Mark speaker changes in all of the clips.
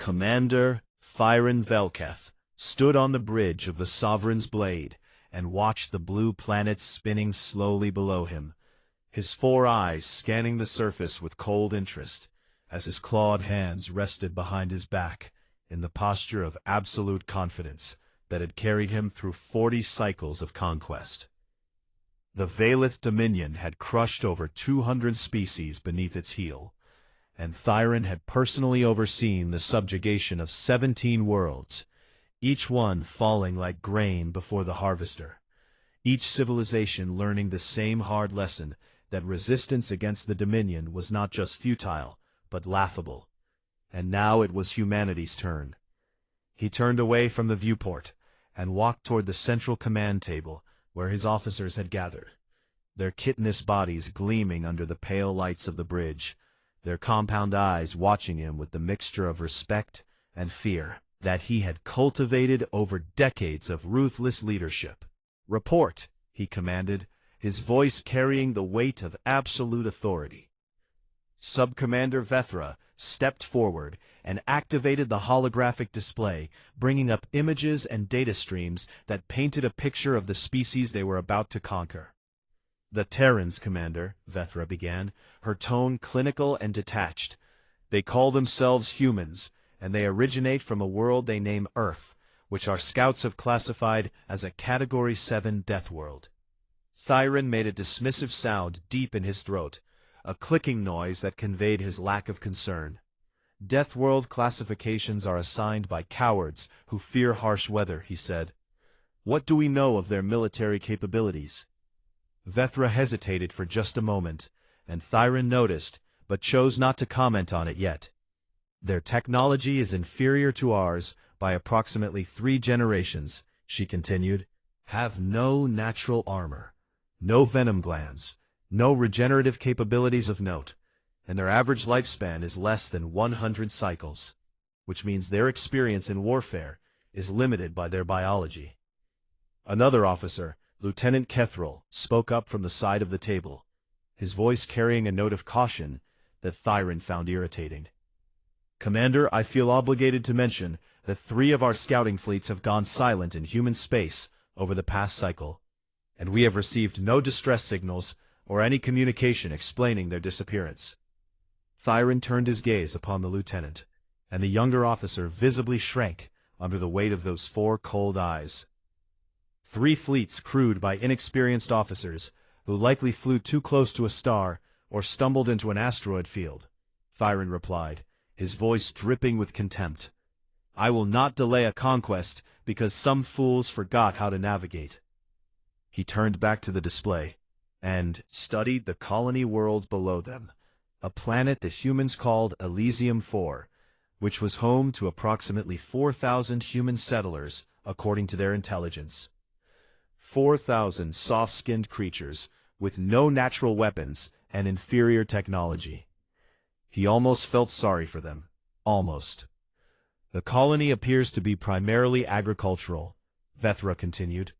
Speaker 1: Commander Thyron Velketh stood on the bridge of the Sovereign's Blade and watched the blue planets spinning slowly below him, his four eyes scanning the surface with cold interest, as his clawed hands rested behind his back in the posture of absolute confidence that had carried him through 40 cycles of conquest. The Valeth Dominion had crushed over 200 species beneath its heel, and Thyron had personally overseen the subjugation of 17 worlds, each one falling like grain before the harvester, each civilization learning the same hard lesson that resistance against the Dominion was not just futile, but laughable. And now it was humanity's turn. He turned away from the viewport and walked toward the central command table where his officers had gathered, their chitinous bodies gleaming under the pale lights of the bridge, their compound eyes watching him with the mixture of respect and fear that he had cultivated over decades of ruthless leadership. "Report," he commanded, his voice carrying the weight of absolute authority. Sub-Commander Vethra stepped forward and activated the holographic display, bringing up images and data streams that painted a picture of the species they were about to conquer. "The Terrans, Commander," Vethra began, her tone clinical and detached. "They call themselves humans, and they originate from a world they name Earth, which our scouts have classified as a Category 7 death world." Thyron made a dismissive sound deep in his throat, a clicking noise that conveyed his lack of concern. "Death world classifications are assigned by cowards who fear harsh weather," he said. "What do we know of their military capabilities?" Vethra hesitated for just a moment, and Thyron noticed, but chose not to comment on it yet. "Their technology is inferior to ours by approximately 3 generations," she continued. "Have no natural armor, no venom glands, no regenerative capabilities of note, and their average lifespan is less than 100 cycles, which means their experience in warfare is limited by their biology." Another officer, Lieutenant Kethril, spoke up from the side of the table, his voice carrying a note of caution that Thyron found irritating. "Commander, I feel obligated to mention that 3 of our scouting fleets have gone silent in human space over the past cycle, and we have received no distress signals or any communication explaining their disappearance." Thyron turned his gaze upon the lieutenant, and the younger officer visibly shrank under the weight of those 4 cold eyes. 3 fleets crewed by inexperienced officers who likely flew too close to a star or stumbled into an asteroid field, Thyron replied, his voice dripping with contempt. "I will not delay a conquest because some fools forgot how to navigate." He turned back to the display and studied the colony world below them, a planet that humans called Elysium 4, which was home to approximately 4,000 human settlers according to their intelligence. 4,000 soft-skinned creatures with no natural weapons and inferior technology. He almost felt sorry for them. Almost. "The colony appears to be primarily agricultural," Vethra continued.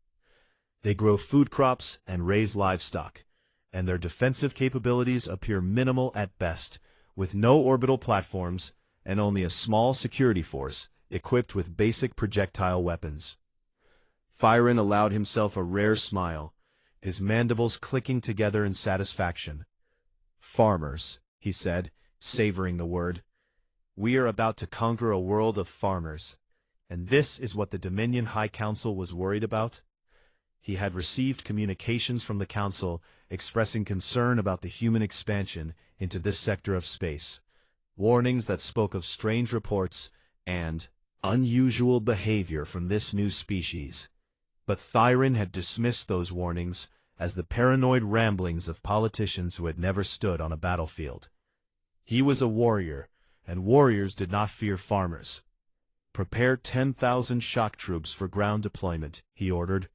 Speaker 1: "They grow food crops and raise livestock, and their defensive capabilities appear minimal at best, with no orbital platforms and only a small security force equipped with basic projectile weapons." Thyron allowed himself a rare smile, his mandibles clicking together in satisfaction. "Farmers," he said, savoring the word. "We are about to conquer a world of farmers, and this is what the Dominion High Council was worried about?" He had received communications from the Council expressing concern about the human expansion into this sector of space, warnings that spoke of strange reports and unusual behavior from this new species. But Thyron had dismissed those warnings as the paranoid ramblings of politicians who had never stood on a battlefield. He was a warrior, and warriors did not fear farmers. "Prepare 10,000 shock troops for ground deployment," he ordered.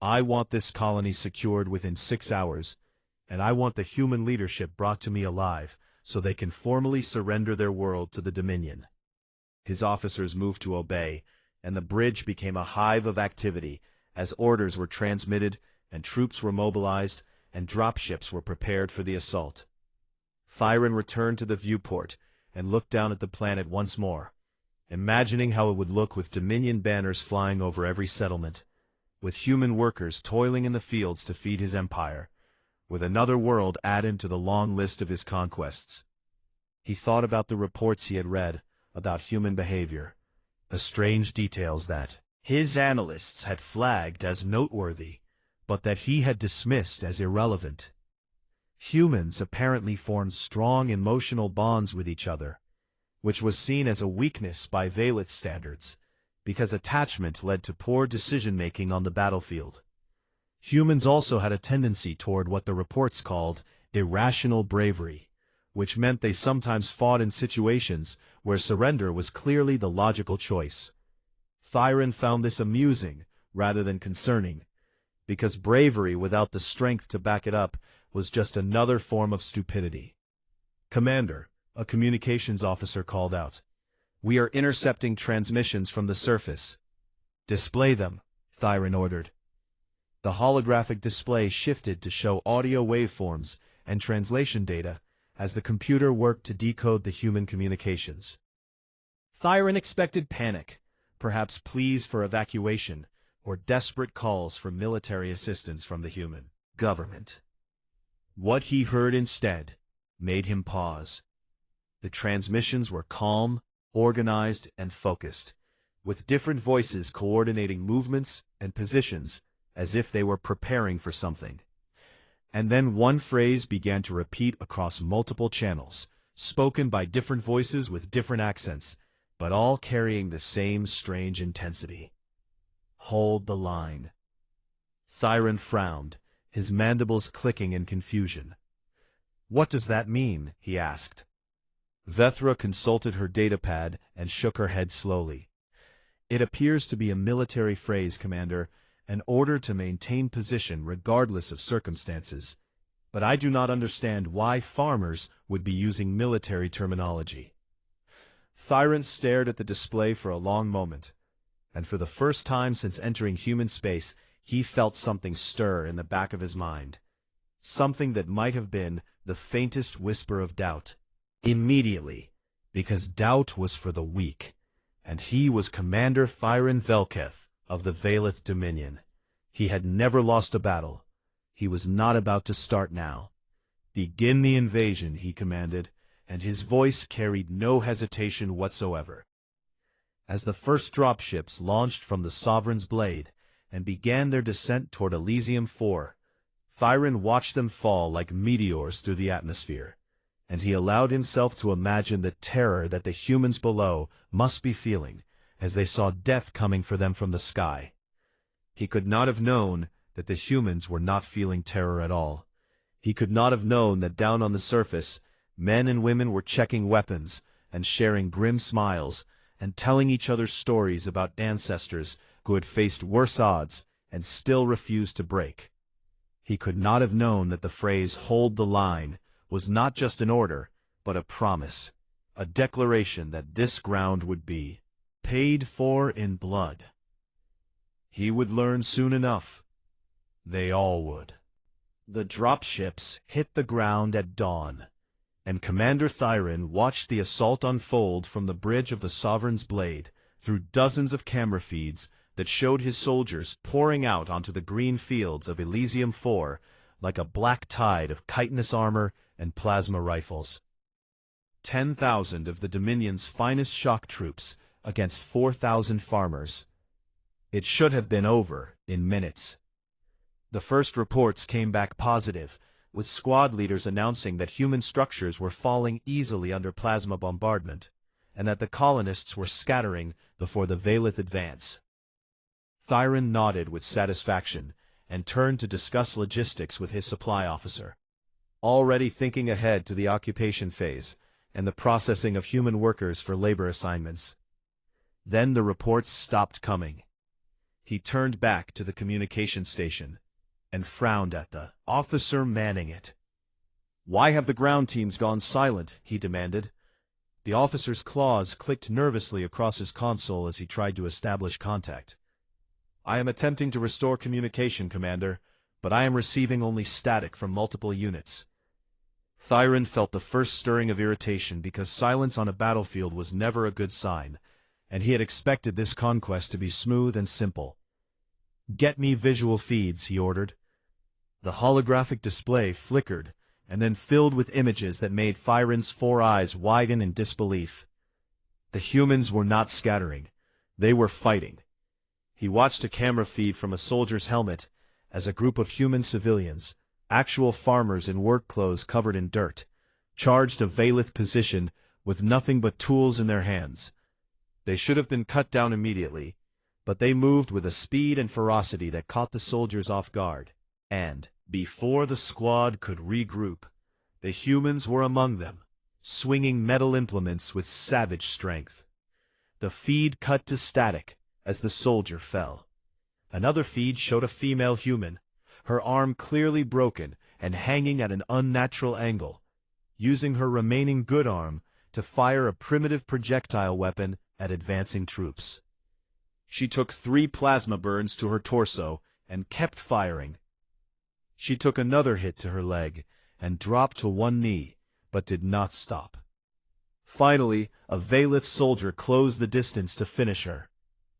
Speaker 1: "I want this colony secured within 6 hours, and I want the human leadership brought to me alive so they can formally surrender their world to the Dominion." His officers moved to obey, and the bridge became a hive of activity as orders were transmitted and troops were mobilized and dropships were prepared for the assault. Thyron returned to the viewport and looked down at the planet once more, imagining how it would look with Dominion banners flying over every settlement, with human workers toiling in the fields to feed his empire, with another world added to the long list of his conquests. He thought about the reports he had read about human behavior, the strange details that his analysts had flagged as noteworthy, but that he had dismissed as irrelevant. Humans apparently formed strong emotional bonds with each other, which was seen as a weakness by Valith standards, because attachment led to poor decision-making on the battlefield. Humans also had a tendency toward what the reports called irrational bravery, which meant they sometimes fought in situations where surrender was clearly the logical choice. Thyron found this amusing rather than concerning, because bravery without the strength to back it up was just another form of stupidity. "Commander," a communications officer called out, "we are intercepting transmissions from the surface." "Display them," Thyron ordered. The holographic display shifted to show audio waveforms and translation data as the computer worked to decode the human communications. Thyron expected panic, perhaps pleas for evacuation, or desperate calls for military assistance from the human government. What he heard instead made him pause. The transmissions were calm, organized, and focused, with different voices coordinating movements and positions as if they were preparing for something. And then one phrase began to repeat across multiple channels, spoken by different voices with different accents, but all carrying the same strange intensity. "Hold the line." Thyron frowned, his mandibles clicking in confusion. "What does that mean?" he asked. Vethra consulted her datapad and shook her head slowly. "It appears to be a military phrase, Commander, an order to maintain position regardless of circumstances. But I do not understand why farmers would be using military terminology." Thyron stared at the display for a long moment, and for the first time since entering human space, he felt something stir in the back of his mind. Something that might have been the faintest whisper of doubt. Immediately, because doubt was for the weak, and he was Commander Thyron Velketh of the Valith Dominion. He had never lost a battle. He was not about to start now. "Begin the invasion," he commanded, and his voice carried no hesitation whatsoever. As the first dropships launched from the Sovereign's Blade and began their descent toward Elysium 4, Thyron watched them fall like meteors through the atmosphere, and he allowed himself to imagine the terror that the humans below must be feeling as they saw death coming for them from the sky. He could not have known that the humans were not feeling terror at all. He could not have known that down on the surface, men and women were checking weapons and sharing grim smiles and telling each other stories about ancestors who had faced worse odds and still refused to break. He could not have known that the phrase "hold the line" was not just an order, but a promise, a declaration that this ground would be paid for in blood. He would learn soon enough. They all would. The dropships hit the ground at dawn, and Commander Thyron watched the assault unfold from the bridge of the Sovereign's Blade through dozens of camera feeds that showed his soldiers pouring out onto the green fields of Elysium 4 like a black tide of chitinous armor and plasma rifles. 10,000 of the Dominion's finest shock troops against 4,000 farmers. It should have been over in minutes. The first reports came back positive, with squad leaders announcing that human structures were falling easily under plasma bombardment, and that the colonists were scattering before the Valith advance. Thyron nodded with satisfaction and turned to discuss logistics with his supply officer, already thinking ahead to the occupation phase and the processing of human workers for labor assignments. Then the reports stopped coming. He turned back to the communication station and frowned at the officer manning it. "Why have the ground teams gone silent?" he demanded. The officer's claws clicked nervously across his console as he tried to establish contact. "I am attempting to restore communication, Commander, but I am receiving only static from multiple units." Thyron felt the first stirring of irritation because silence on a battlefield was never a good sign, and he had expected this conquest to be smooth and simple. "Get me visual feeds," he ordered. The holographic display flickered, and then filled with images that made Thyron's 4 eyes widen in disbelief. The humans were not scattering. They were fighting. He watched a camera feed from a soldier's helmet as a group of human civilians, actual farmers in work clothes covered in dirt, charged a Valith position with nothing but tools in their hands. They should have been cut down immediately, but they moved with a speed and ferocity that caught the soldiers off guard. And, before the squad could regroup, the humans were among them, swinging metal implements with savage strength. The feed cut to static as the soldier fell. Another feed showed a female human, her arm clearly broken and hanging at an unnatural angle, using her remaining good arm to fire a primitive projectile weapon at advancing troops. She took 3 plasma burns to her torso and kept firing. She took another hit to her leg and dropped to one knee, but did not stop. Finally, a Valith soldier closed the distance to finish her,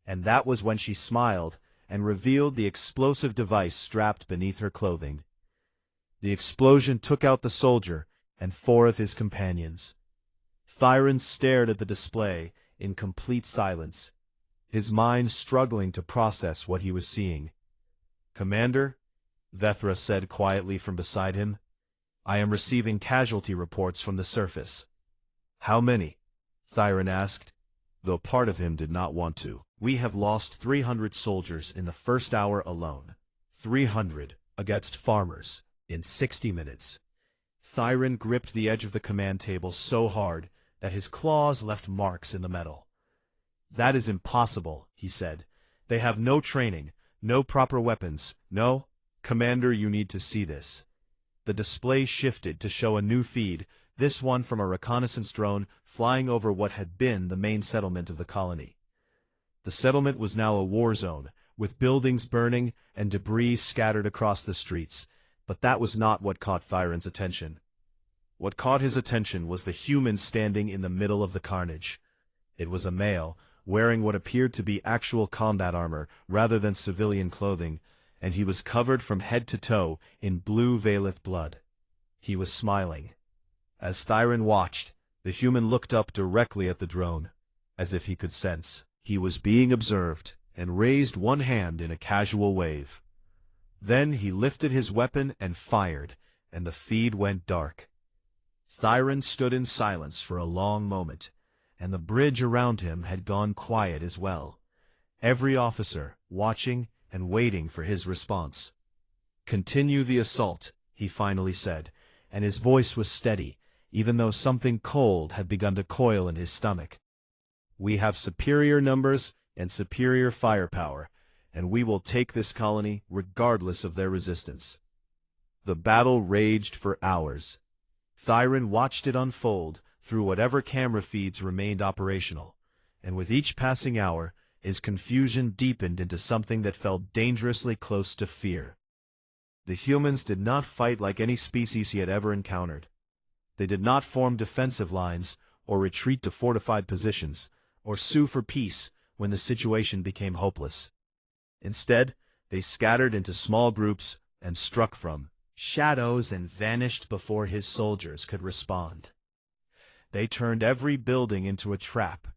Speaker 1: and that was when she smiled and revealed the explosive device strapped beneath her clothing. The explosion took out the soldier and 4 of his companions. Thyron stared at the display in complete silence, his mind struggling to process what he was seeing. "Commander," Vethra said quietly from beside him, "I am receiving casualty reports from the surface." "How many?" Thyron asked, though part of him did not want to. "We have lost 300 soldiers in the first hour alone. 300 against farmers in 60 minutes. Thyron gripped the edge of the command table so hard that his claws left marks in the metal. "That is impossible," he said. "They have no training, no proper weapons. No, Commander, you need to see this." The display shifted to show a new feed, this one from a reconnaissance drone flying over what had been the main settlement of the colony. The settlement was now a war zone, with buildings burning and debris scattered across the streets, but that was not what caught Thyron's attention. What caught his attention was the human standing in the middle of the carnage. It was a male, wearing what appeared to be actual combat armor rather than civilian clothing, and he was covered from head to toe in blue Valith blood. He was smiling. As Thyron watched, the human looked up directly at the drone, as if he could sense he was being observed, and raised one hand in a casual wave. Then he lifted his weapon and fired, and the feed went dark. Thyron stood in silence for a long moment, and the bridge around him had gone quiet as well, every officer watching and waiting for his response. "Continue the assault," he finally said, and his voice was steady, even though something cold had begun to coil in his stomach. "We have superior numbers and superior firepower, and we will take this colony regardless of their resistance." The battle raged for hours. Thyron watched it unfold through whatever camera feeds remained operational, and with each passing hour, his confusion deepened into something that felt dangerously close to fear. The humans did not fight like any species he had ever encountered. They did not form defensive lines, or retreat to fortified positions, or sue for peace when the situation became hopeless. Instead, they scattered into small groups and struck from shadows and vanished before his soldiers could respond. They turned every building into a trap,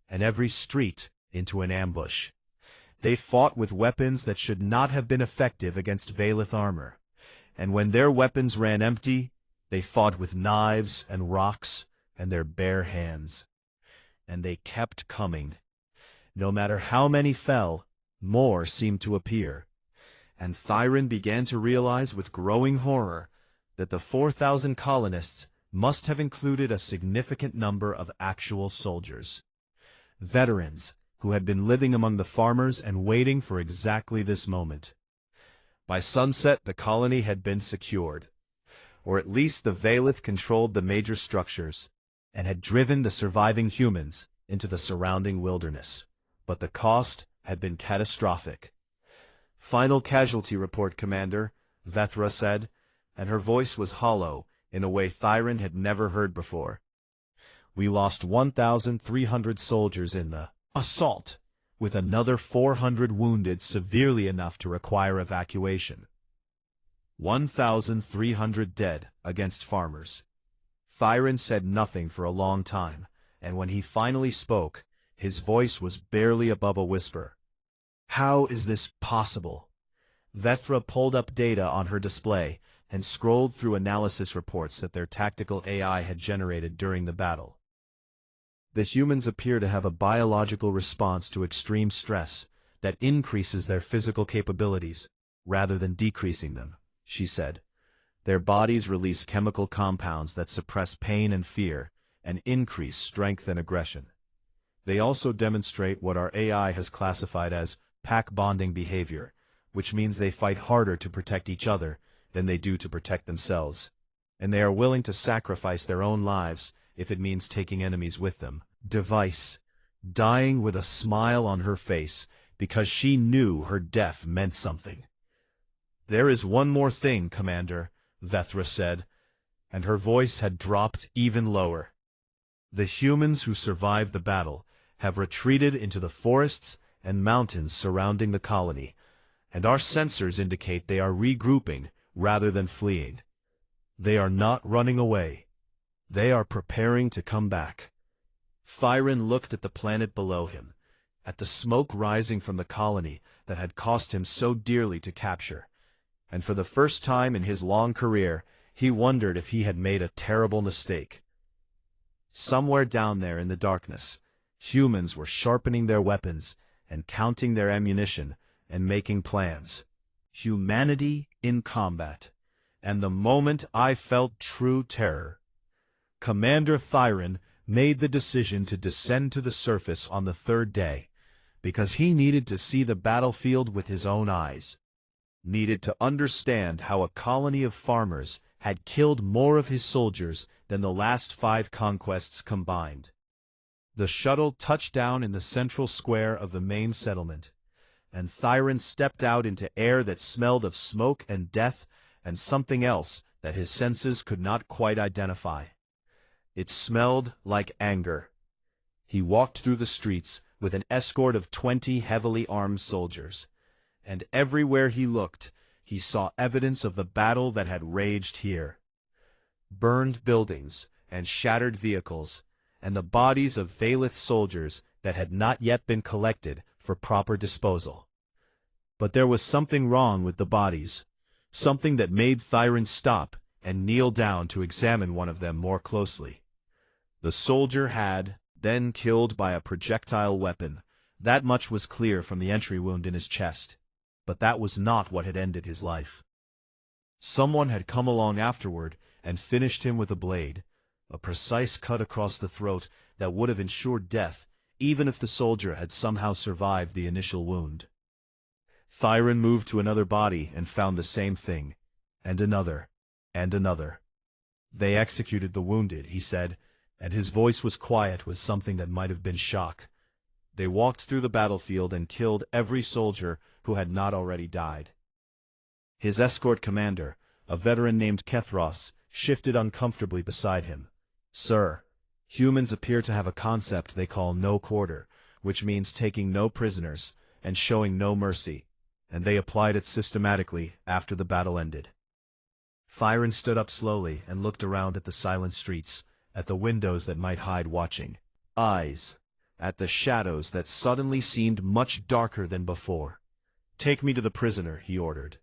Speaker 1: and every street into an ambush. They fought with weapons that should not have been effective against Valith armor, and when their weapons ran empty, they fought with knives and rocks and their bare hands. And they kept coming. No matter how many fell, more seemed to appear. And Thyron began to realize with growing horror that the 4,000 colonists must have included a significant number of actual soldiers. Veterans who had been living among the farmers and waiting for exactly this moment. By sunset, the colony had been secured, or at least the Valith controlled the major structures, and had driven the surviving humans into the surrounding wilderness. But the cost had been catastrophic. "Final casualty report, Commander," Vethra said, and her voice was hollow in a way Thyron had never heard before. "We lost 1,300 soldiers in the assault, with another 400 wounded severely enough to require evacuation. 1,300 dead against farmers. Thyron said nothing for a long time, and when he finally spoke, his voice was barely above a whisper. How is this possible? Vethra pulled up data on her display and scrolled through analysis reports that their tactical AI had generated during the battle. The humans appear to have a biological response to extreme stress that increases their physical capabilities rather than decreasing them, she said. Their bodies release chemical compounds that suppress pain and fear and increase strength and aggression. They also demonstrate what our AI has classified as pack bonding behavior, which means they fight harder to protect each other than they do to protect themselves, and they are willing to sacrifice their own lives if it means taking enemies with them. Device, dying with a smile on her face because she knew her death meant something. There is one more thing, Commander, Vethra said, and her voice had dropped even lower. The humans who survived the battle have retreated into the forests and mountains surrounding the colony, and our sensors indicate they are regrouping rather than fleeing. They are not running away. They are preparing to come back. Thyron looked at the planet below him, at the smoke rising from the colony that had cost him so dearly to capture, and for the first time in his long career, he wondered if he had made a terrible mistake. Somewhere down there in the darkness, humans were sharpening their weapons and counting their ammunition and making plans. Humanity in combat. And the moment I felt true terror. Commander Thyron made the decision to descend to the surface on the third day, because he needed to see the battlefield with his own eyes. Needed to understand how a colony of farmers had killed more of his soldiers than the last 5 conquests combined. The shuttle touched down in the central square of the main settlement, and Thyron stepped out into air that smelled of smoke and death and something else that his senses could not quite identify. It smelled like anger. He walked through the streets with an escort of 20 heavily armed soldiers, and everywhere he looked, he saw evidence of the battle that had raged here. Burned buildings and shattered vehicles, and the bodies of Valith soldiers that had not yet been collected for proper disposal. But there was something wrong with the bodies, something that made Thyron stop and kneel down to examine one of them more closely. The soldier had been killed by a projectile weapon. That much was clear from the entry wound in his chest. But that was not what had ended his life. Someone had come along afterward and finished him with a blade, a precise cut across the throat that would have ensured death, even if the soldier had somehow survived the initial wound. Thyron moved to another body and found the same thing, and another, and another. They executed the wounded, he said, and his voice was quiet with something that might have been shock. They walked through the battlefield and killed every soldier who had not already died. His escort commander, a veteran named Kethros, shifted uncomfortably beside him. Sir, humans appear to have a concept they call no quarter, which means taking no prisoners and showing no mercy, and they applied it systematically after the battle ended. Thyron stood up slowly and looked around at the silent streets, at the windows that might hide watching eyes, at the shadows that suddenly seemed much darker than before. Take me to the prisoner, he ordered.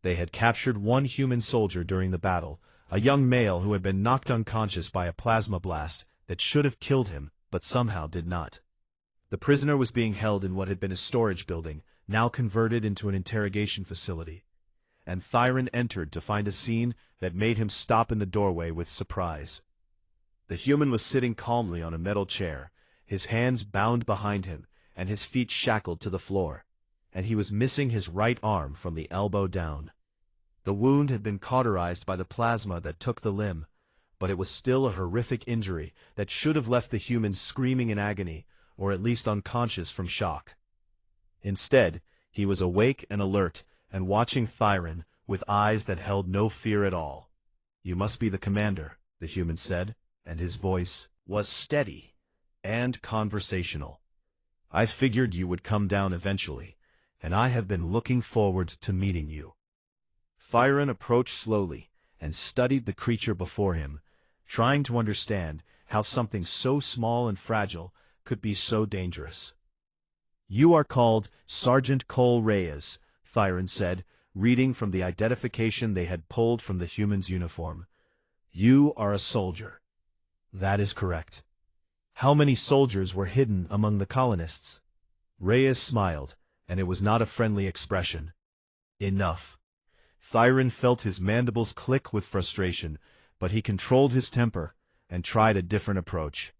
Speaker 1: They had captured one human soldier during the battle, a young male who had been knocked unconscious by a plasma blast that should have killed him, but somehow did not. The prisoner was being held in what had been a storage building, now converted into an interrogation facility, and Thyron entered to find a scene that made him stop in the doorway with surprise. The human was sitting calmly on a metal chair, his hands bound behind him and his feet shackled to the floor, and he was missing his right arm from the elbow down. The wound had been cauterized by the plasma that took the limb, but it was still a horrific injury that should have left the human screaming in agony, or at least unconscious from shock. Instead, he was awake and alert and watching Thyron with eyes that held no fear at all. You must be the commander, the human said, and his voice was steady and conversational. I figured you would come down eventually, and I have been looking forward to meeting you." Thyron approached slowly and studied the creature before him, trying to understand how something so small and fragile could be so dangerous. "You are called Sergeant Cole Reyes," Thyron said, reading from the identification they had pulled from the human's uniform. "You are a soldier." "That is correct." "How many soldiers were hidden among the colonists?" Reyes smiled, and it was not a friendly expression. "Enough." Thyron felt his mandibles click with frustration, but he controlled his temper and tried a different approach.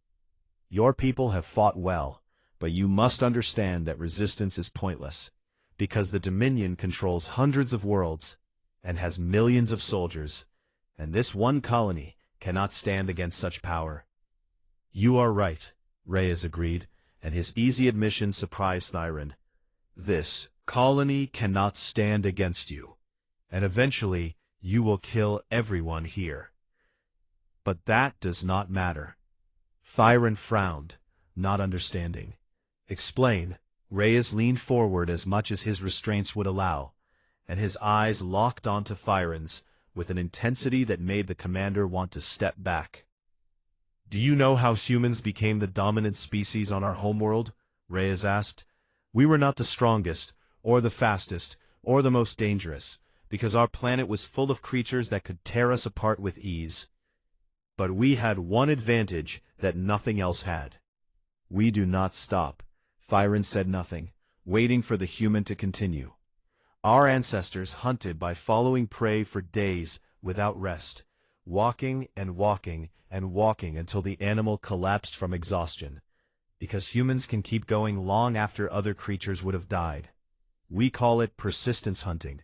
Speaker 1: "Your people have fought well, but you must understand that resistance is pointless, because the Dominion controls hundreds of worlds and has millions of soldiers, and this one colony cannot stand against such power." "You are right," Reyes agreed, and his easy admission surprised Thyron. "This colony cannot stand against you, and eventually you will kill everyone here. But that does not matter." Thyron frowned, not understanding. "Explain." Reyes leaned forward as much as his restraints would allow, and his eyes locked onto Thyron's with an intensity that made the commander want to step back. "Do you know how humans became the dominant species on our homeworld?" Reyes asked. "We were not the strongest, or the fastest, or the most dangerous, because our planet was full of creatures that could tear us apart with ease. But we had one advantage that nothing else had. We do not stop." Thyron said nothing, waiting for the human to continue. "Our ancestors hunted by following prey for days without rest, walking and walking and walking until the animal collapsed from exhaustion, because humans can keep going long after other creatures would have died. We call it persistence hunting,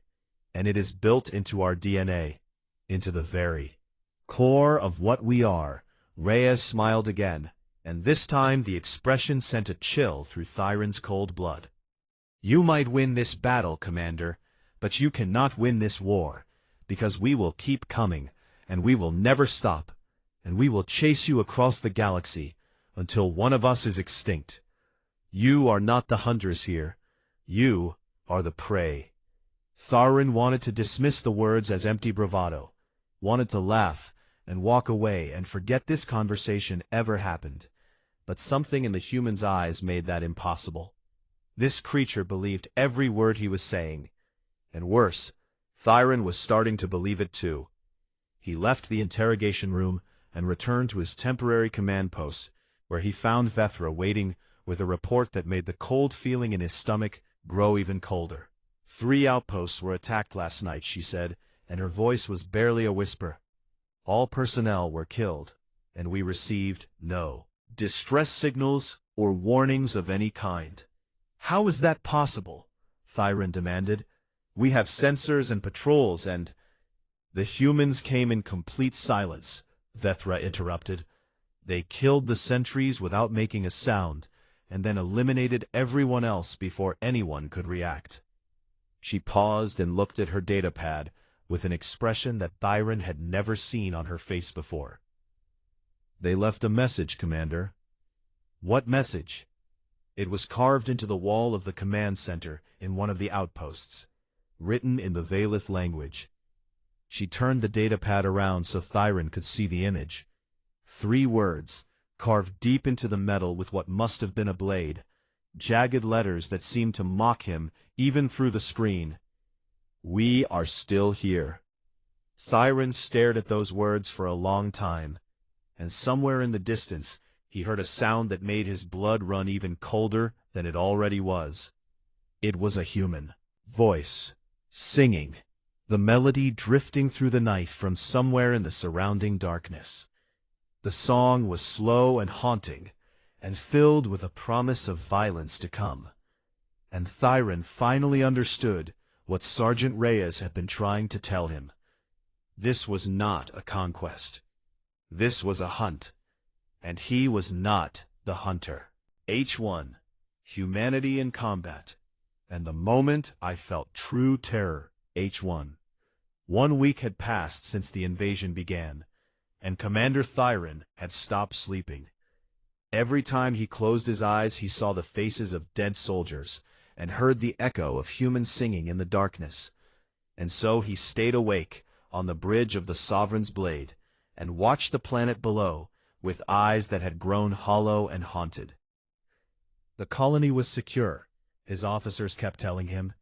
Speaker 1: and it is built into our DNA, into the very core of what we are." Reyes smiled again, and this time the expression sent a chill through Thyron's cold blood. "You might win this battle, Commander, but you cannot win this war, because we will keep coming, and we will never stop, and we will chase you across the galaxy until one of us is extinct. You are not the hunters here. You are the prey." Thyron wanted to dismiss the words as empty bravado, wanted to laugh and walk away and forget this conversation ever happened, but something in the human's eyes made that impossible. This creature believed every word he was saying, and worse, Thyron was starting to believe it too. He left the interrogation room and returned to his temporary command post, where he found Vethra waiting with a report that made the cold feeling in his stomach grow even colder. "3 outposts were attacked last night," she said, and her voice was barely a whisper. "All personnel were killed, and we received no distress signals or warnings of any kind." "How is that possible?" Thyron demanded. "We have sensors and patrols and—" "The humans came in complete silence," Vethra interrupted. "They killed the sentries without making a sound, and then eliminated everyone else before anyone could react." She paused and looked at her datapad with an expression that Thyron had never seen on her face before. "They left a message, Commander." "What message?" "It was carved into the wall of the command center in one of the outposts, written in the Valith language." She turned the datapad around so Thyron could see the image. 3 words, carved deep into the metal with what must have been a blade, jagged letters that seemed to mock him even through the screen. "We are still here." Thyron stared at those words for a long time, and somewhere in the distance he heard a sound that made his blood run even colder than it already was. It was a human voice, singing, the melody drifting through the night from somewhere in the surrounding darkness. The song was slow and haunting, and filled with a promise of violence to come. And Thyron finally understood what Sergeant Reyes had been trying to tell him. This was not a conquest. This was a hunt, and he was not the hunter. H1. Humanity in combat. And the moment I felt true terror. H1. 1 week had passed since the invasion began, and Commander Thyron had stopped sleeping. Every time he closed his eyes, he saw the faces of dead soldiers and heard the echo of human singing in the darkness. And so he stayed awake on the bridge of the Sovereign's Blade and watched the planet below with eyes that had grown hollow and haunted. The colony was secure, his officers kept telling him.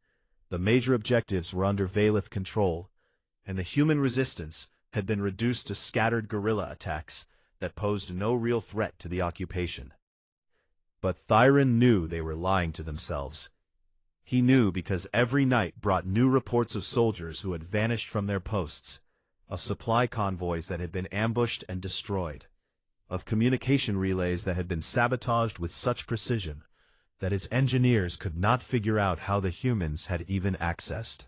Speaker 1: The major objectives were under Valeth control, and the human resistance had been reduced to scattered guerrilla attacks that posed no real threat to the occupation. But Thyron knew they were lying to themselves. He knew because every night brought new reports of soldiers who had vanished from their posts, of supply convoys that had been ambushed and destroyed, of communication relays that had been sabotaged with such precision that his engineers could not figure out how the humans had even accessed.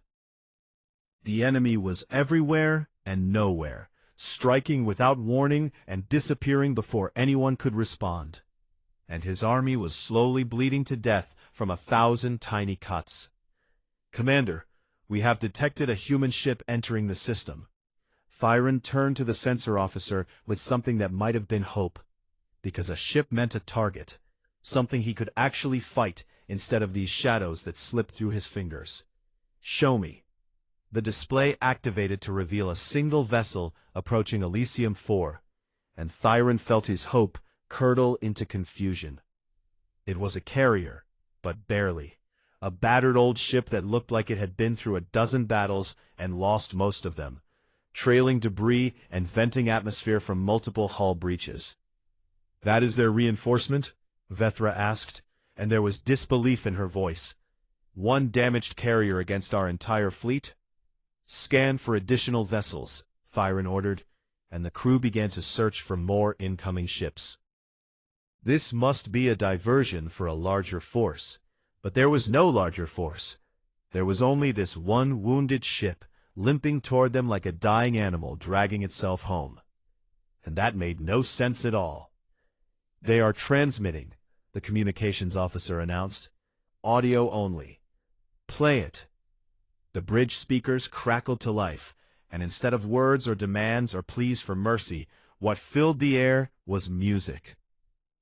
Speaker 1: The enemy was everywhere and nowhere, striking without warning and disappearing before anyone could respond. And his army was slowly bleeding to death from 1,000 tiny cuts. "Commander, we have detected a human ship entering the system." Thyron turned to the sensor officer with something that might have been hope, because a ship meant a target, something he could actually fight instead of these shadows that slipped through his fingers. "Show me." The display activated to reveal a single vessel approaching Elysium 4, and Thyron felt his hope curdle into confusion. It was a carrier, but barely. A battered old ship that looked like it had been through a dozen battles and lost most of them, trailing debris and venting atmosphere from multiple hull breaches. "That is their reinforcement?" Vethra asked, and there was disbelief in her voice. "One damaged carrier against our entire fleet?" "Scan for additional vessels," Thyron ordered, and the crew began to search for more incoming ships. This must be a diversion for a larger force, but there was no larger force. There was only this one wounded ship, limping toward them like a dying animal dragging itself home. And that made no sense at all. "They are transmitting," the communications officer announced. "Audio only. Play it." The bridge speakers crackled to life, and instead of words or demands or pleas for mercy, what filled the air was music.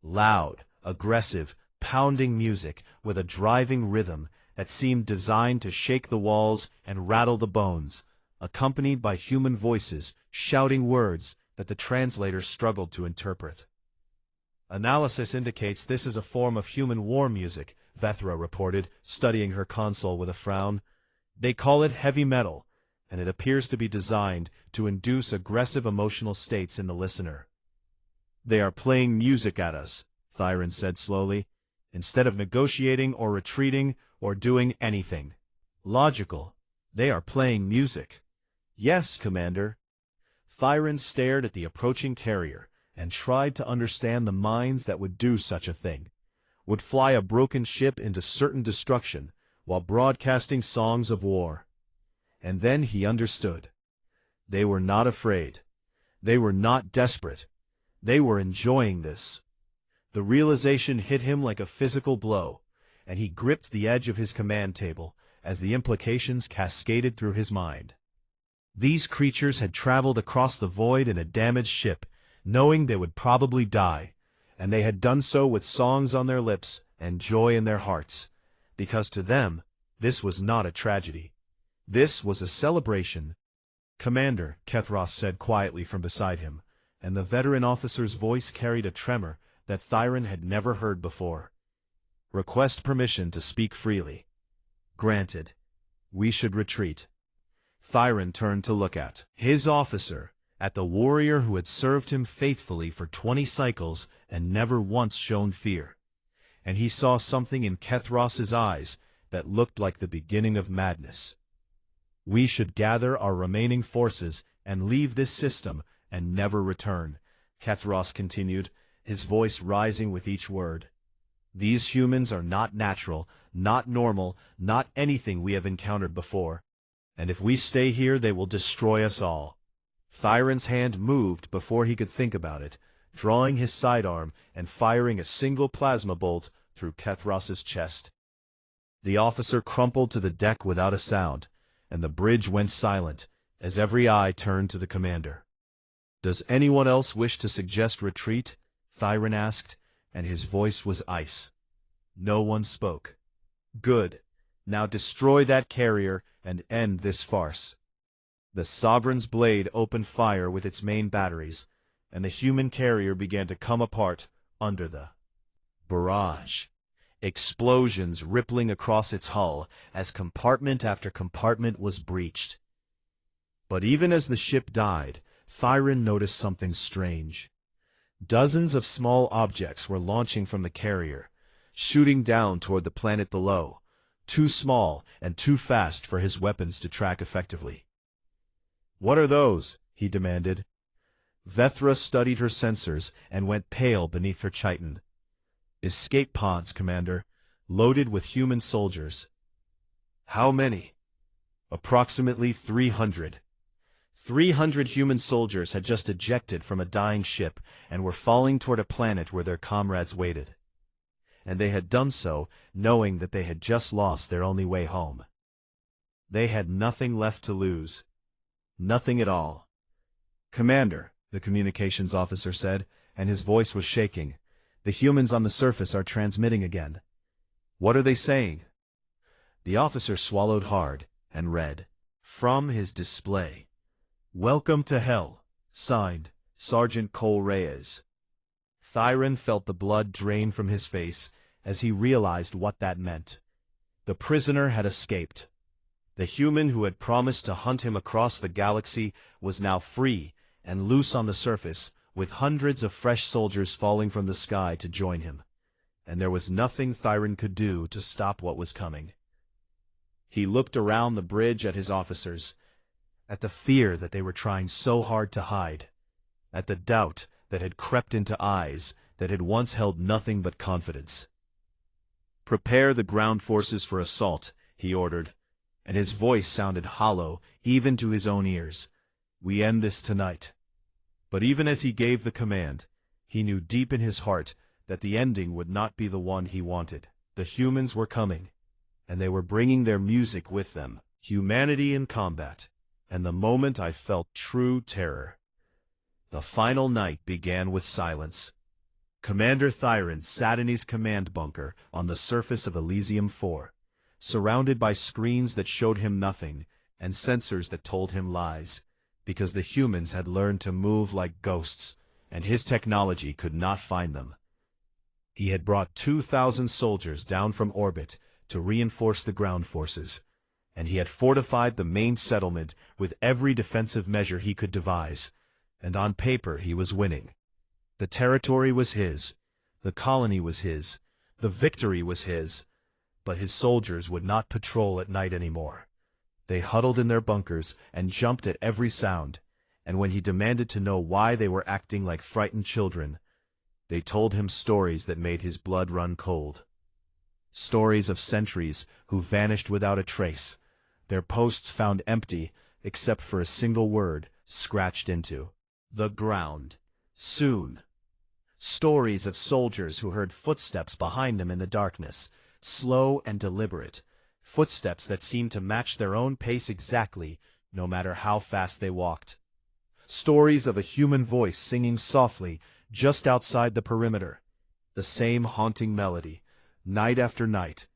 Speaker 1: Loud, aggressive, pounding music with a driving rhythm that seemed designed to shake the walls and rattle the bones, accompanied by human voices shouting words that the translators struggled to interpret. "Analysis indicates this is a form of human war music," Vethra reported, studying her console with a frown. "They call it heavy metal, and it appears to be designed to induce aggressive emotional states in the listener." "They are playing music at us," Thyron said slowly, "instead of negotiating or retreating or doing anything. Logical. They are playing music." "Yes, Commander." Thyron stared at the approaching carrier and tried to understand the minds that would do such a thing, would fly a broken ship into certain destruction while broadcasting songs of war. And then he understood. They were not afraid. They were not desperate. They were enjoying this. The realization hit him like a physical blow, and he gripped the edge of his command table as the implications cascaded through his mind. These creatures had traveled across the void in a damaged ship, knowing they would probably die, and they had done so with songs on their lips and joy in their hearts, because to them, this was not a tragedy. This was a celebration. "Commander," Kethros said quietly from beside him, and the veteran officer's voice carried a tremor that Thyron had never heard before. "Request permission to speak freely." "Granted. We should retreat." Thyron turned to look at his officer, at the warrior who had served him faithfully for 20 cycles and never once shown fear. And he saw something in Kethros's eyes that looked like the beginning of madness. "We should gather our remaining forces and leave this system and never return," Kethros continued, his voice rising with each word. "These humans are not natural, not normal, not anything we have encountered before. And if we stay here, they will destroy us all." Thyron's hand moved before he could think about it, drawing his sidearm and firing a single plasma bolt through Kethros's chest. The officer crumpled to the deck without a sound, and the bridge went silent as every eye turned to the commander. "Does anyone else wish to suggest retreat?" Thyron asked, and his voice was ice. No one spoke. Good. Now destroy that carrier and end this farce. The Sovereign's blade opened fire with its main batteries, and the human carrier began to come apart under the barrage. Explosions rippling across its hull as compartment after compartment was breached. But even as the ship died, Thyron noticed something strange. Dozens of small objects were launching from the carrier, shooting down toward the planet below, too small and too fast for his weapons to track effectively. "What are those?" he demanded. Vethra studied her sensors and went pale beneath her chiton. "Escape pods, Commander, loaded with human soldiers." "How many?" "Approximately 300. 300 human soldiers had just ejected from a dying ship and were falling toward a planet where their comrades waited. And they had done so knowing that they had just lost their only way home. They had nothing left to lose. Nothing at all. "Commander," the communications officer said, and his voice was shaking, "the humans on the surface are transmitting again." "What are they saying?" The officer swallowed hard and read from his display. "Welcome to hell. Signed, Sergeant Cole Reyes." Thyron felt the blood drain from his face as he realized what that meant. The prisoner had escaped. The human who had promised to hunt him across the galaxy was now free and loose on the surface, with hundreds of fresh soldiers falling from the sky to join him. And there was nothing Thyron could do to stop what was coming. He looked around the bridge at his officers, at the fear that they were trying so hard to hide, at the doubt that had crept into eyes that had once held nothing but confidence. "Prepare the ground forces for assault," he ordered, and his voice sounded hollow even to his own ears. "We end this tonight." But even as he gave the command, he knew deep in his heart that the ending would not be the one he wanted. The humans were coming, and they were bringing their music with them, humanity in combat, and the moment I felt true terror. The final night began with silence. Commander Thyron sat in his command bunker on the surface of Elysium 4, surrounded by screens that showed him nothing and sensors that told him lies, because the humans had learned to move like ghosts, and his technology could not find them. He had brought 2,000 soldiers down from orbit to reinforce the ground forces, and he had fortified the main settlement with every defensive measure he could devise, and on paper he was winning. The territory was his, the colony was his, the victory was his, but his soldiers would not patrol at night anymore. They huddled in their bunkers and jumped at every sound, and when he demanded to know why they were acting like frightened children, they told him stories that made his blood run cold. Stories of sentries who vanished without a trace, their posts found empty except for a single word scratched into the ground. Soon. Stories of soldiers who heard footsteps behind them in the darkness, slow and deliberate, footsteps that seemed to match their own pace exactly, no matter how fast they walked. Stories of a human voice singing softly just outside the perimeter, the same haunting melody, night after night,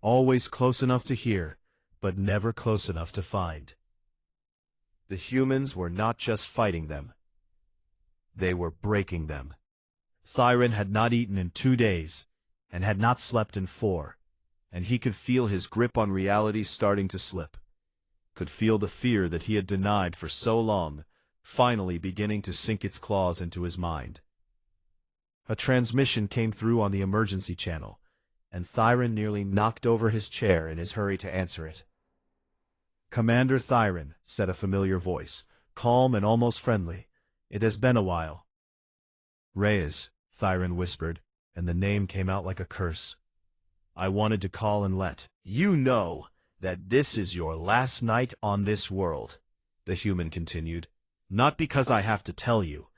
Speaker 1: always close enough to hear, but never close enough to find. The humans were not just fighting them. They were breaking them. Thyron had not eaten in 2 days, and had not slept in 4, and he could feel his grip on reality starting to slip, could feel the fear that he had denied for so long, finally beginning to sink its claws into his mind. A transmission came through on the emergency channel, and Thyron nearly knocked over his chair in his hurry to answer it. "Commander Thyron," said a familiar voice, calm and almost friendly. "It has been a while." "Reyes," Thyron whispered, and the name came out like a curse. "I wanted to call and let you know that this is your last night on this world," the human continued. "Not because I have to tell you,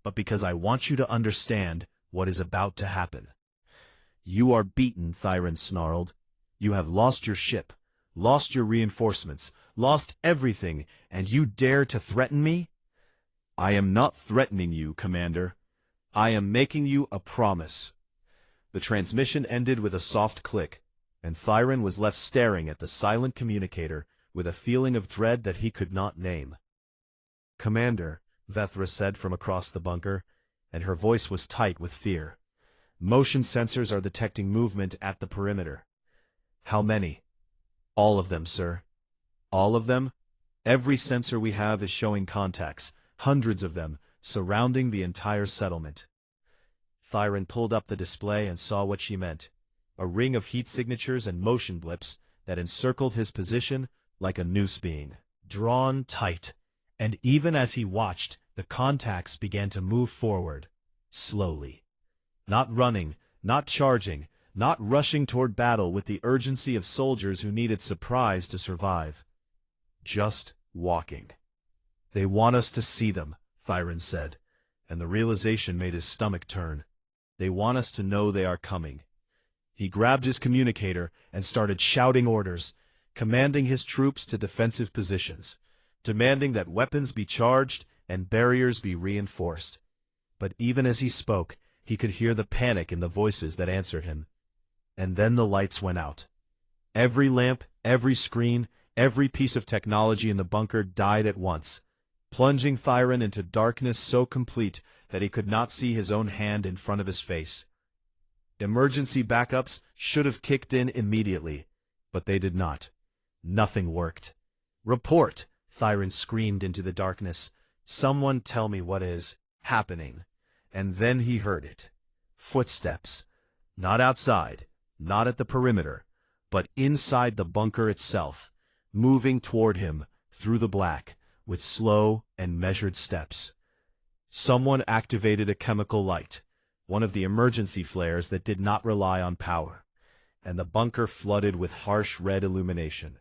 Speaker 1: but because I want you to understand what is about to happen." "You are beaten," Thyron snarled. "You have lost your ship, lost your reinforcements, lost everything, and you dare to threaten me?" "I am not threatening you, Commander. I am making you a promise." The transmission ended with a soft click, and Thyron was left staring at the silent communicator with a feeling of dread that he could not name. "Commander," Vethra said from across the bunker, and her voice was tight with fear. "Motion sensors are detecting movement at the perimeter." "How many?" "All of them, sir." "All of them?" "Every sensor we have is showing contacts, hundreds of them, surrounding the entire settlement." Thyron pulled up the display and saw what she meant. A ring of heat signatures and motion blips that encircled his position like a noose being drawn tight. And even as he watched, the contacts began to move forward, slowly. Not running, not charging, not rushing toward battle with the urgency of soldiers who needed surprise to survive. Just walking. "They want us to see them," Thyron said, and the realization made his stomach turn. "They want us to know they are coming." He grabbed his communicator and started shouting orders, commanding his troops to defensive positions, demanding that weapons be charged and barriers be reinforced. But even as he spoke, he could hear the panic in the voices that answered him. And then the lights went out. Every lamp, every screen, every piece of technology in the bunker died at once, plunging Thyron into darkness so complete that he could not see his own hand in front of his face. Emergency backups should have kicked in immediately, but they did not. Nothing worked. "Report!" Thyron screamed into the darkness. "Someone tell me what is happening." And then he heard it. Footsteps. Not outside, not at the perimeter, but inside the bunker itself, moving toward him through the black with slow and measured steps. Someone activated a chemical light, one of the emergency flares that did not rely on power, and the bunker flooded with harsh red illumination.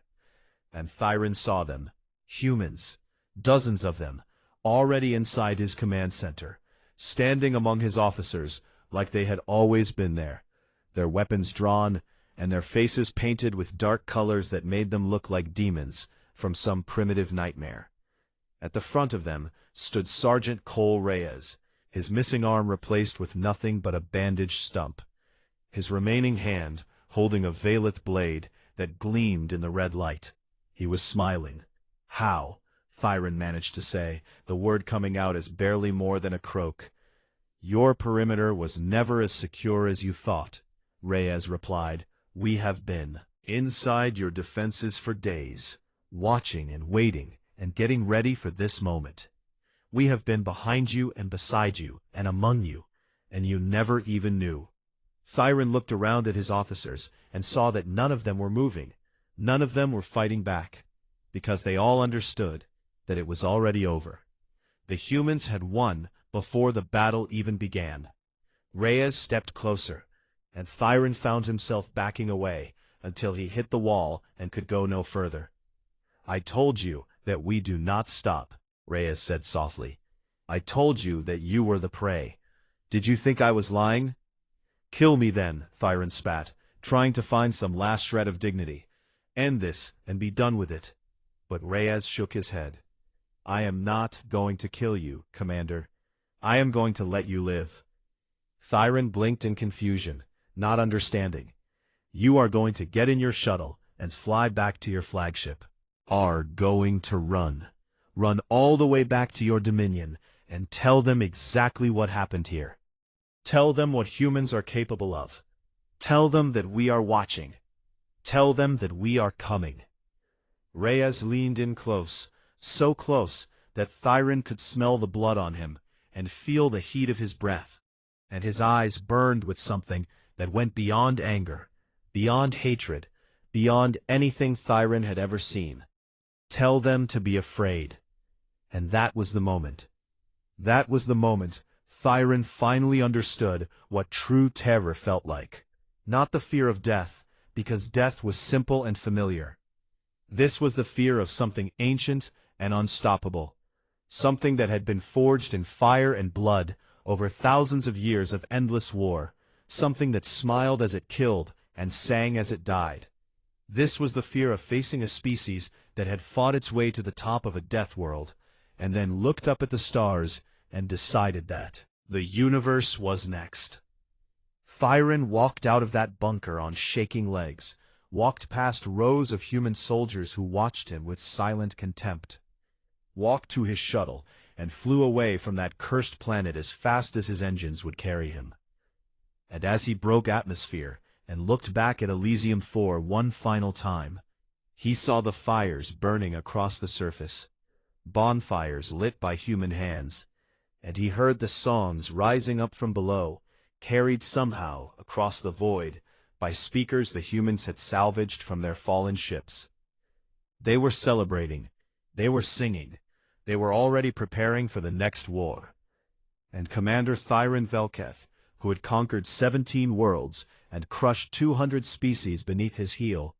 Speaker 1: And Thyron saw them. Humans, dozens of them, already inside his command center, standing among his officers like they had always been there, their weapons drawn, and their faces painted with dark colors that made them look like demons from some primitive nightmare. At the front of them stood Sergeant Cole Reyes, his missing arm replaced with nothing but a bandaged stump, his remaining hand holding a Valeth blade that gleamed in the red light. He was smiling. "How?" Thyron managed to say, the word coming out as barely more than a croak. "Your perimeter was never as secure as you thought," Reyes replied. "We have been inside your defenses for days, watching and waiting and getting ready for this moment. We have been behind you and beside you and among you, and you never even knew." Thyron looked around at his officers and saw that none of them were moving. None of them were fighting back, because they all understood that it was already over. The humans had won before the battle even began. Reyes stepped closer, and Thyron found himself backing away until he hit the wall and could go no further. "I told you that we do not stop," Reyes said softly. "I told you that you were the prey. Did you think I was lying?" "Kill me then," Thyron spat, trying to find some last shred of dignity. "End this and be done with it." But Reyes shook his head. "I am not going to kill you, Commander. I am going to let you live." Thyron blinked in confusion, not understanding. "You are going to get in your shuttle and fly back to your flagship. Are going to run. Run all the way back to your dominion and tell them exactly what happened here. Tell them what humans are capable of. Tell them that we are watching. Tell them that we are coming." Reyes leaned in close, so close that Thyron could smell the blood on him and feel the heat of his breath, and his eyes burned with something that went beyond anger, beyond hatred, beyond anything Thyron had ever seen. Tell them to be afraid. And that was the moment. That was the moment Thyron finally understood what true terror felt like. Not the fear of death, because death was simple and familiar. This was the fear of something ancient and unstoppable, something that had been forged in fire and blood over thousands of years of endless war, something that smiled as it killed and sang as it died. This was the fear of facing a species that had fought its way to the top of a death world, and then looked up at the stars and decided that the universe was next. Thyron walked out of that bunker on shaking legs, walked past rows of human soldiers who watched him with silent contempt, walked to his shuttle, and flew away from that cursed planet as fast as his engines would carry him. And as he broke atmosphere and looked back at Elysium 4 one final time, he saw the fires burning across the surface, bonfires lit by human hands, and he heard the songs rising up from below, carried somehow across the void by speakers the humans had salvaged from their fallen ships. They were celebrating, they were singing, they were already preparing for the next war. And Commander Thyron Velketh, who had conquered 17 worlds and crushed 200 species beneath his heel,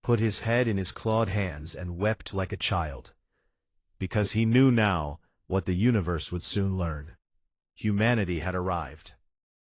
Speaker 1: put his head in his clawed hands and wept like a child. Because he knew now what the universe would soon learn. Humanity had arrived.